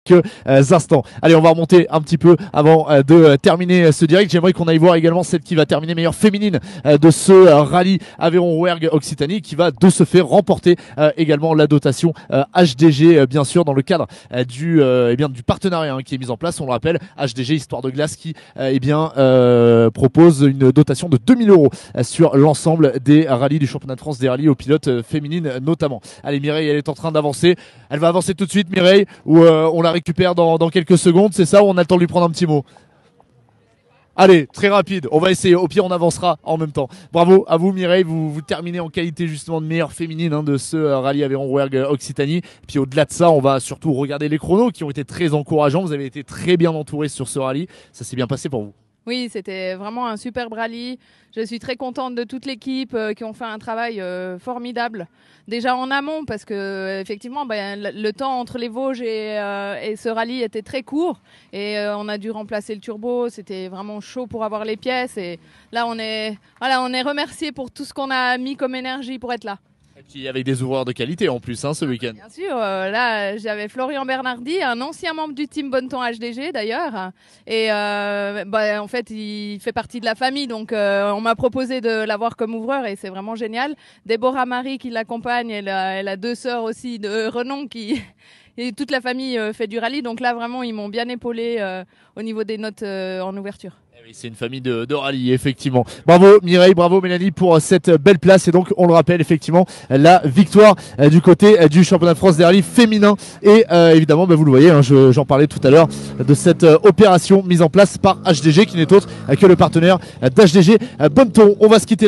quelques instants. Allez, on va remonter un petit peu avant de terminer ce direct. J'aimerais qu'on aille voir également celle qui va terminer meilleure féminine de ce rallye Aveyron Rouergue Occitanie, qui va de ce fait remporter également la dotation HDG, bien sûr, dans le cadre du partenariat qui est mis en place. On le rappelle, HDG Histoire de Glace, qui propose une dotation de 2000 € sur l'ensemble des rallyes du championnat de France des rallyes aux pilotes féminines notamment. Allez, Mireille, elle est en train d'avancer. Elle va avancer tout de suite, Mireille, ou on la récupère dans quelques secondes, c'est ça, ou on a le temps de lui prendre un petit mot? Allez, très rapide, on va essayer, au pire on avancera en même temps. Bravo à vous, Mireille, vous terminez en qualité justement de meilleure féminine de ce rallye Aveyron Rouergue Occitanie. Puis au-delà de ça, on va surtout regarder les chronos qui ont été très encourageants. Vous avez été très bien entourés sur ce rallye, ça s'est bien passé pour vous? Oui, c'était vraiment un superbe rallye. Je suis très contente de toute l'équipe qui ont fait un travail formidable. Déjà en amont, parce que effectivement, le temps entre les Vosges et ce rallye était très court. Et on a dû remplacer le turbo. C'était vraiment chaud pour avoir les pièces. Et là, on est remerciés pour tout ce qu'on a mis comme énergie pour être là. Et puis avec des ouvreurs de qualité en plus ce week-end. Bien sûr, là j'avais Florian Bernardi, un ancien membre du team Bonneton HDG d'ailleurs, et en fait il fait partie de la famille, donc on m'a proposé de l'avoir comme ouvreur et c'est vraiment génial. Déborah Marie qui l'accompagne, elle a deux sœurs aussi de renom qui et toute la famille fait du rallye, donc là vraiment ils m'ont bien épaulé au niveau des notes en ouverture. Oui, c'est une famille de rallye, effectivement. Bravo Mireille, bravo Mélanie pour cette belle place. Et donc, on le rappelle, effectivement, la victoire du côté du championnat de France des rallyes féminins. Et évidemment, vous le voyez, j'en parlais tout à l'heure de cette opération mise en place par HDG, qui n'est autre que le partenaire d'HDG Bonneton. On va se quitter là.